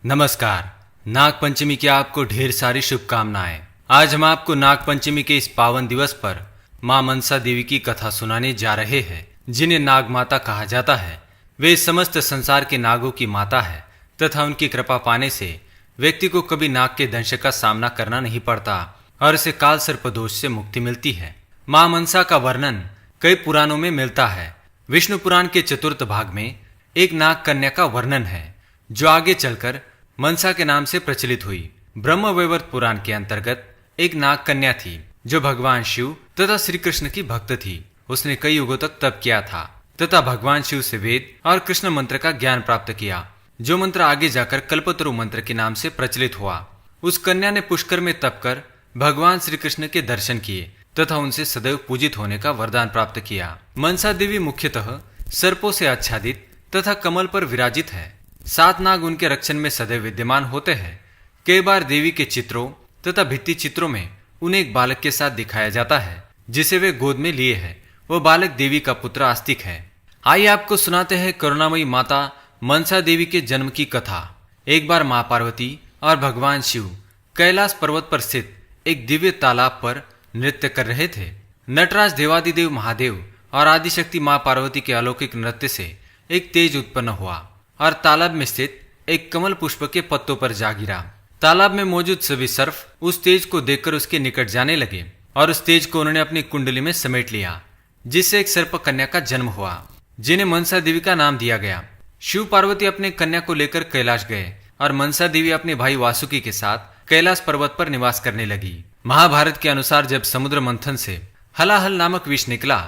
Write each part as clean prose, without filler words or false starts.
नमस्कार। नाग पंचमी की आपको ढेर सारी शुभकामनाएं। आज हम आपको नाग पंचमी के इस पावन दिवस पर मां मनसा देवी की कथा सुनाने जा रहे हैं, जिन्हें नाग माता कहा जाता है। वे समस्त संसार के नागों की माता है तथा उनकी कृपा पाने से व्यक्ति को कभी नाग के दंश का सामना करना नहीं पड़ता और इसे काल सर्प दोष से मुक्ति मिलती है। मां मनसा का वर्णन कई पुराणों में मिलता है। विष्णु पुराण के चतुर्थ भाग में एक नाग कन्या का वर्णन है, जो आगे चलकर मनसा के नाम से प्रचलित हुई। ब्रह्म वैवर्त पुराण के अंतर्गत एक नाग कन्या थी, जो भगवान शिव तथा श्री कृष्ण की भक्त थी। उसने कई युगों तक तप किया था तथा भगवान शिव से वेद और कृष्ण मंत्र का ज्ञान प्राप्त किया, जो मंत्र आगे जाकर कल्पतरु मंत्र के नाम से प्रचलित हुआ। उस कन्या ने पुष्कर में तप कर भगवान श्री कृष्ण के दर्शन किए तथा उनसे सदैव पूजित होने का वरदान प्राप्त किया। मनसा देवी मुख्यतः सर्पों से आच्छादित तथा कमल पर विराजित है। 7 नाग उनके रक्षण में सदैव विद्यमान होते हैं। कई बार देवी के चित्रों तथा भित्ति चित्रों में उन्हें एक बालक के साथ दिखाया जाता है, जिसे वे गोद में लिए है। वह बालक देवी का पुत्र आस्तिक है। आइए आपको सुनाते हैं करुणामयी माता मनसा देवी के जन्म की कथा। एक बार मां पार्वती और भगवान शिव कैलाश पर्वत पर स्थित एक दिव्य तालाब पर नृत्य कर रहे थे। नटराज देवादिदेव महादेव और आदिशक्ति मां पार्वती के अलौकिक नृत्य से एक तेज उत्पन्न हुआ और तालाब में स्थित एक कमल पुष्प के पत्तों पर जा गिरा। तालाब में मौजूद सभी सर्प उस तेज को देखकर उसके निकट जाने लगे और उस तेज को उन्होंने अपनी कुंडली में समेट लिया, जिससे एक सर्प कन्या का जन्म हुआ, जिन्हें मनसा देवी का नाम दिया गया। शिव पार्वती अपने कन्या को लेकर कैलाश गए और मनसा देवी अपने भाई वासुकी के साथ कैलाश पर्वत पर निवास करने लगी। महाभारत के अनुसार जब समुद्र मंथन से हलाहल नामक विष निकला,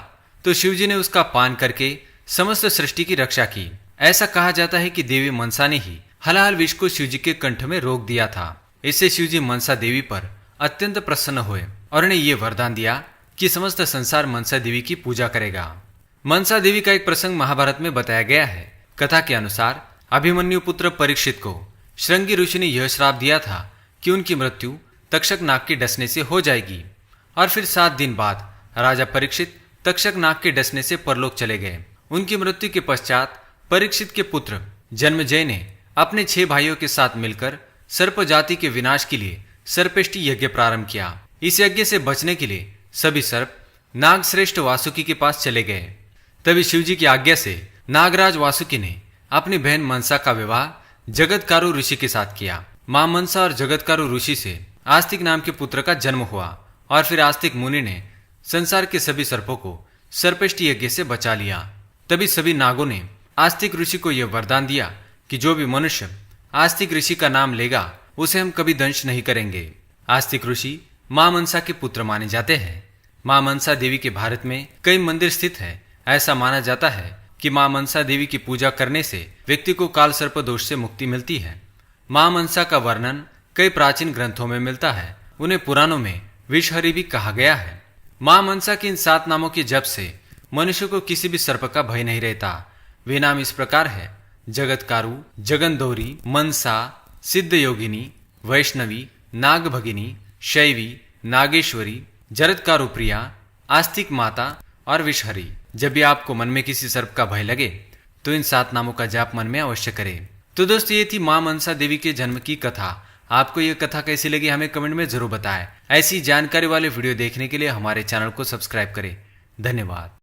तो शिवजी ने उसका पान करके समस्त सृष्टि की रक्षा की। ऐसा कहा जाता है कि देवी मनसा ने ही हलाहल विष को शिवजी के कंठ में रोक दिया था। इससे शिवजी मनसा देवी पर अत्यंत प्रसन्न हुए और उन्हें ये वरदान दिया कि समस्त संसार मनसा देवी की पूजा करेगा। मनसा देवी का एक प्रसंग महाभारत में बताया गया है। कथा के अनुसार अभिमन्यु पुत्र परीक्षित को श्रृंगी ऋषि ने यह श्राप दिया था कि उनकी मृत्यु तक्षक नाग के डसने से हो जाएगी। और फिर 7 दिन बाद राजा परीक्षित तक्षक नाग के डसने से परलोक चले गए। उनकी मृत्यु के पश्चात परीक्षित के पुत्र जन्मजय ने अपने 6 भाइयों के साथ मिलकर सर्प जाति के विनाश के लिए सर्पेष्टि यज्ञ प्रारंभ किया। इस यज्ञ से बचने के लिए सभी सर्प नाग श्रेष्ठ वासुकी के पास चले गए। तभी शिवजी की आज्ञा से नागराज वासुकी ने अपनी बहन मनसा का विवाह जगतकारु ऋषि के साथ किया। मां मनसा और जगतकारु ऋषि से आस्तिक नाम के पुत्र का जन्म हुआ और फिर आस्तिक मुनि ने संसार के सभी सर्पों को सर्पेष्टि यज्ञ से बचा लिया। तभी सभी नागों ने आस्तिक ऋषि को यह वरदान दिया कि जो भी मनुष्य आस्तिक ऋषि का नाम लेगा, उसे हम कभी दंश नहीं करेंगे। आस्तिक ऋषि मां मनसा के पुत्र माने जाते हैं। मां मनसा देवी के भारत में कई मंदिर स्थित है। ऐसा माना जाता है कि मां मनसा देवी की पूजा करने से व्यक्ति को काल सर्प दोष से मुक्ति मिलती है। मां मनसा का वर्णन कई प्राचीन ग्रंथों में मिलता है। उन्हें पुराणों में विषहरी भी कहा गया है। मां मनसा के इन 7 नामों के जप से मनुष्य को किसी भी सर्प का भय नहीं रहता। वे नाम इस प्रकार है: जगतकारु, जगनदौरी, मनसा, सिद्ध योगिनी, वैष्णवी, नाग भगिनी, शैवी, नागेश्वरी, जरत्कारु प्रिया, आस्तिक माता और विषहरी। जब भी आपको मन में किसी सर्प का भय लगे, तो इन 7 नामों का जाप मन में अवश्य करें। तो दोस्तों, ये थी मां मनसा देवी के जन्म की कथा। आपको यह कथा कैसी लगी हमें कमेंट में जरूर बताएं। ऐसी जानकारी वाले वीडियो देखने के लिए हमारे चैनल को सब्सक्राइब करें। धन्यवाद।